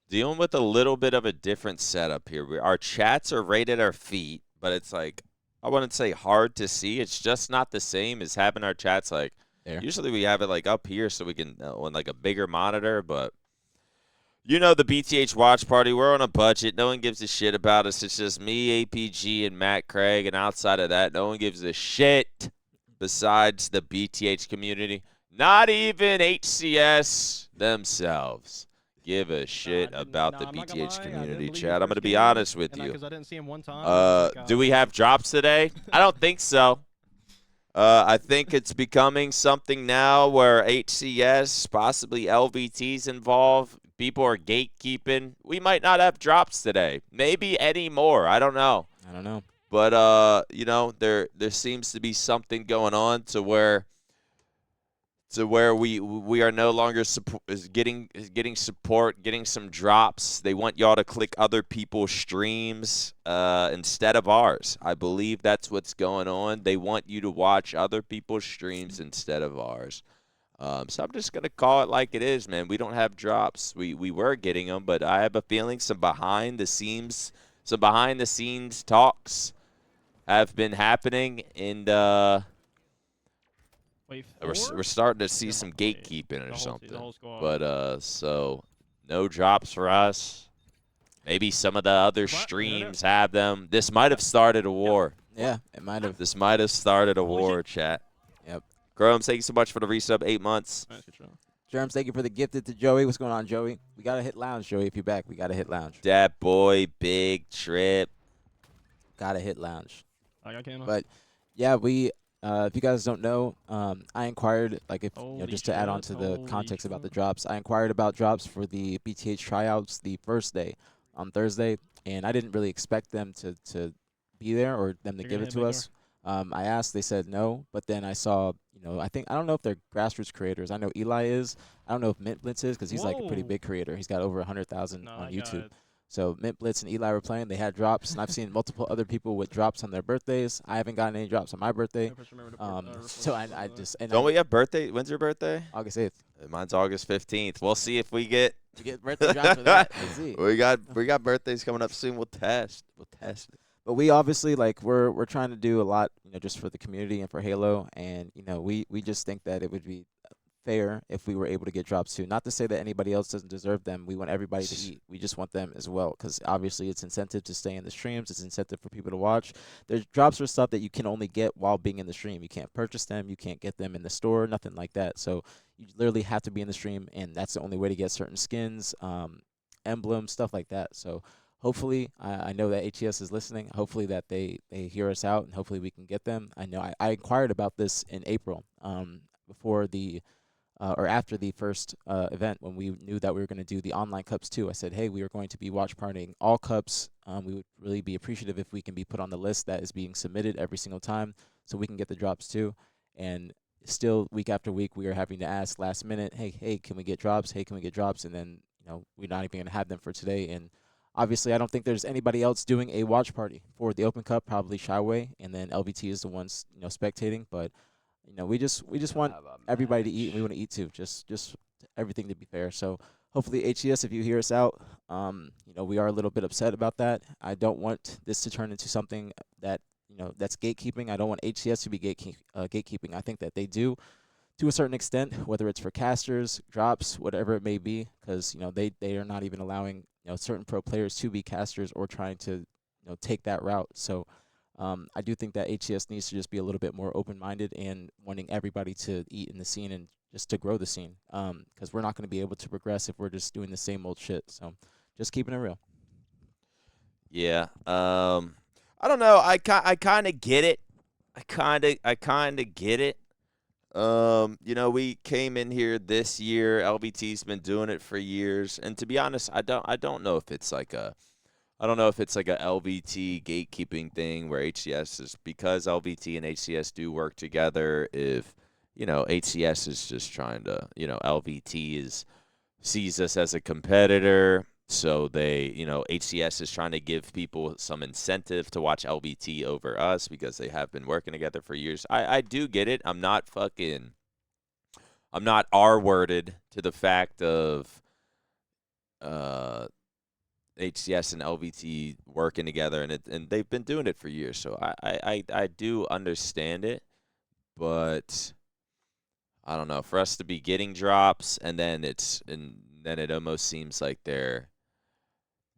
dealing with a little bit of a different setup here. Our chats are right at our feet, but it's like, I wouldn't say hard to see. It's just not the same as having our chats like, There. usually we have it like up here so we can, on like a bigger monitor, but you know the BTH watch party, we're on a budget. No one gives a shit about us. It's just me, aPG, and Matt Craig, and outside of that, no one gives a shit besides the BTH community. Not even HCS themselves give a shit about the I'm not gonna BTH lie, I didn't community, believe you Chad. I'm going to first be came in, honest with and you. because I didn't see him one time, I was like, Do we have drops today? I don't think so. I think it's becoming something now where HCS, possibly LVT's involved. People are gatekeeping. We might not have drops today. Maybe any more. I don't know. I don't know. But you know, there seems to be something going on to where we are no longer getting support, getting some drops. They want y'all to click other people's streams instead of ours. I believe that's what's going on. They want you to watch other people's streams instead of ours. So I'm just gonna call it like it is, man. We don't have drops. We were getting them, but I have a feeling some behind the scenes talks have been happening, and wait, we're four? starting to see Yeah, some wait, gatekeeping or the something. whole squad. But so no drops for us. Maybe some of the other streams have them. This might have started a war. Yeah, it might have. This might have started a Holy war, shit. chat. Yep. Graham, thank you so much for the resub, 8 months. Nice, good job. Germs, thank you for the gifted to Joey. What's going on, Joey? We got to hit lounge, Joey. If you're back, we got to hit lounge. Dat boy, big trip. Got to hit lounge. I got camo. But yeah, we. If you guys don't know, I inquired, like, if just to add on to the context about the drops, I inquired about drops for the BTH tryouts the first day on Thursday, and I didn't really expect them to be there or them to give it to us. I asked, they said no, but then I saw, I don't know if they're grassroots creators. I know Eli is. I don't know if Mint Blitz is because he's like a pretty big creator. He's got over 100,000 on YouTube. So Mint Blitz and Eli were playing. They had drops, and I've seen multiple other people with drops on their birthdays. I haven't gotten any drops on my birthday. So I just don't we have birthday? When's your birthday? August 8th. Mine's August 15th. We'll see if we get birthday drops for that. Let's see. We got birthdays coming up soon. We'll test it. But we obviously we're trying to do a lot, just for the community and for Halo, and we just think that it would be fair if we were able to get drops too. Not to say that anybody else doesn't deserve them. We want everybody to eat. We just want them as well, because obviously it's incentive to stay in the streams. It's incentive for people to watch. There's drops for stuff that you can only get while being in the stream. You can't purchase them. You can't get them in the store. Nothing like that. So you literally have to be in the stream, and that's the only way to get certain skins, emblems, stuff like that. So hopefully, I know that HES is listening. Hopefully that they hear us out, and hopefully we can get them. I know I inquired about this in April, before the or after the first event, when we knew that we were going to do the online cups too. I said, hey, we are going to be watch partying all cups. We would really be appreciative if we can be put on the list that is being submitted every single time, so we can get the drops too. And still, week after week, we are having to ask last minute, hey, can we get drops? Hey, can we get drops? And then we're not even going to have them for today. And obviously, I don't think there's anybody else doing a watch party for the Open Cup. Probably Shyway, and then LVT is the ones spectating. But we just want everybody to eat, and we want to eat too. Just everything to be fair. So hopefully, HES, if you hear us out, we are a little bit upset about that. I don't want this to turn into something that that's gatekeeping. I don't want HES to be gatekeeping. I think that they do, to a certain extent, whether it's for casters, drops, whatever it may be, because they are not even allowing certain pro players to be casters or trying to take that route. So I do think that HCS needs to just be a little bit more open-minded and wanting everybody to eat in the scene and just to grow the scene, because we're not going to be able to progress if we're just doing the same old shit. So just keeping it real. Yeah. I don't know. I kind of get it. I kind of get it. We came in here this year. LVT's been doing it for years, and to be honest, I don't know if it's like a LVT gatekeeping thing where HCS is, because LVT and HCS do work together. If HCS is just trying to, LVT sees us as a competitor, so they, HCS is trying to give people some incentive to watch LVT over us because they have been working together for years. I do get it. I'm not R-worded to the fact of HCS and LVT working together, and they've been doing it for years. So I do understand it, but I don't know. For us to be getting drops, and then it almost seems like there's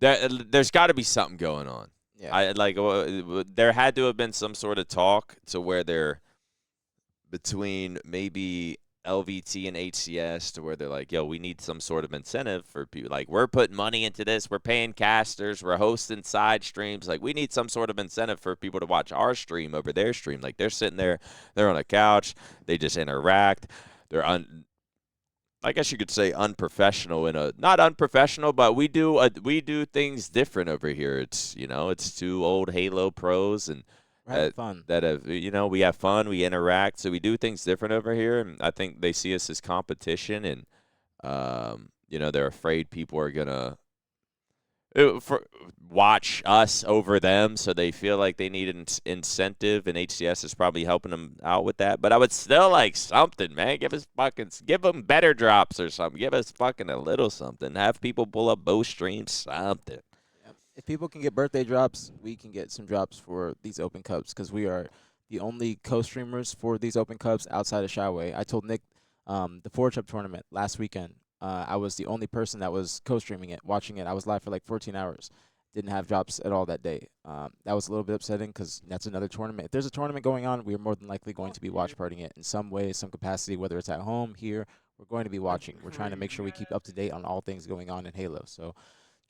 got to be something going on. Yeah. There had to have been some sort of talk to where they're between maybe LVT and HCS to where they're like, yo, we need some sort of incentive for people. Like, we're putting money into this. We're paying casters. We're hosting side streams. Like, we need some sort of incentive for people to watch our stream over their stream. Like, they're sitting there. They're on a couch. They just interact. They're I guess you could say unprofessional not unprofessional, but we do things different over here. It's it's two old Halo pros and Fun. that have we have fun, we interact, so we do things different over here, and I think they see us as competition, and they're afraid people are gonna watch us over them, so they feel like they need an incentive, and HCS is probably helping them out with that. But I would still like something, man. Give them better drops or something. Give us fucking a little something. Have people pull up both streams, something. If people can get birthday drops, we can get some drops for these Open Cups because we are the only co-streamers for these Open Cups outside of Shyway. I told Nick the Forge Up tournament last weekend, I was the only person that was co-streaming it, watching it. I was live for like 14 hours. Didn't have drops at all that day. That was a little bit upsetting because that's another tournament. If there's a tournament going on, we are more than likely going to be watch partying it in some way, some capacity, whether it's at home, here. We're going to be watching. We're trying to make sure we keep up to date on all things going on in Halo. So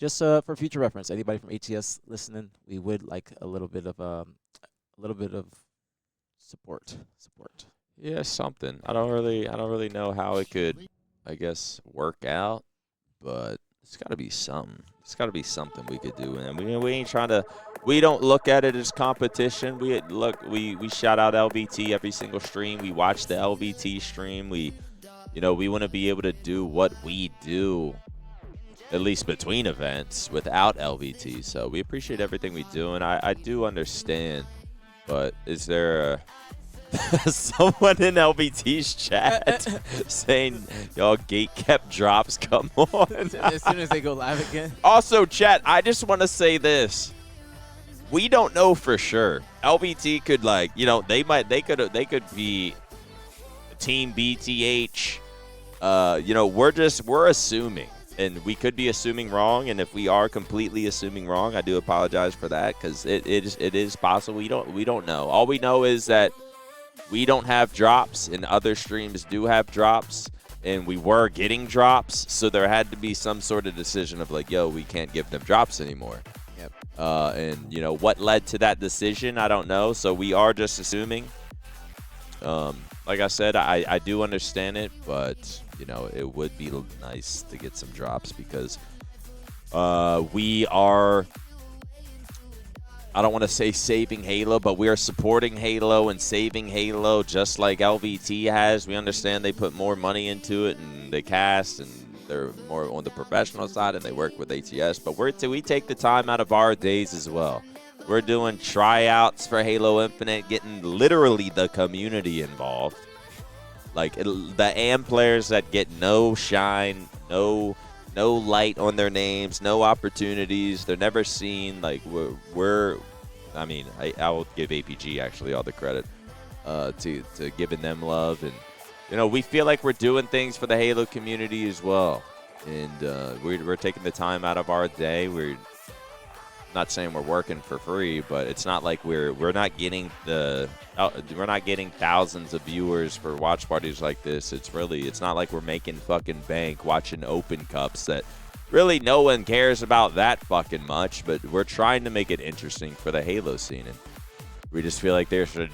just for future reference, anybody from HCS listening, we would like a little bit of support. Yeah, something. I don't really know how it could, I guess, work out, but it's got to be something. It's got to be something we could do, and we ain't trying to. We don't look at it as competition. We shout out LVT every single stream. We watch the LVT stream. We want to be able to do what we do, at least between events, without LVT. So we appreciate everything we do, and I do understand. But is there someone in LVT's chat saying, y'all gate-kept drops, come on? As soon as they go live again. Also, chat, I just want to say this. We don't know for sure. LVT could, they could be Team BTH. We're assuming. And we could be assuming wrong, and if we are completely assuming wrong, I do apologize for that because it is possible. We don't know. All we know is that we don't have drops, and other streams do have drops, and we were getting drops, so there had to be some sort of decision of like, yo, we can't give them drops anymore. Yep. And what led to that decision, I don't know. So we are just assuming. Like I said, I do understand it, but it would be nice to get some drops because we are, I don't want to say saving Halo, but we are supporting Halo and saving Halo just like LVT has. We understand they put more money into it and they cast and they're more on the professional side and they work with HCS, but we take the time out of our days as well. We're doing tryouts for Halo Infinite, getting literally the community involved. Like the AM players that get no shine, no light on their names, no opportunities. They're never seen. Like I will give aPG actually all the credit to giving them love, and we feel like we're doing things for the Halo community as well, and we're taking the time out of our day. We're not saying we're working for free, but it's not like we're not getting thousands of viewers for watch parties like this. It's not like we're making fucking bank watching Open Cups that really no one cares about that fucking much, but we're trying to make it interesting for the Halo scene, and we just feel like there should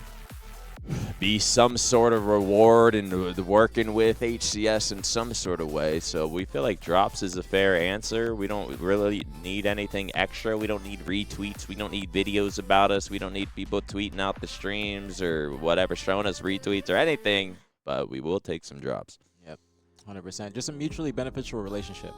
be some sort of reward in working with HCS in some sort of way. So we feel like drops is a fair answer. We don't really need anything extra. We don't need retweets. We don't need videos about us. We don't need people tweeting out the streams or whatever, showing us retweets or anything, but we will take some drops. Yep, 100%. Just a mutually beneficial relationship.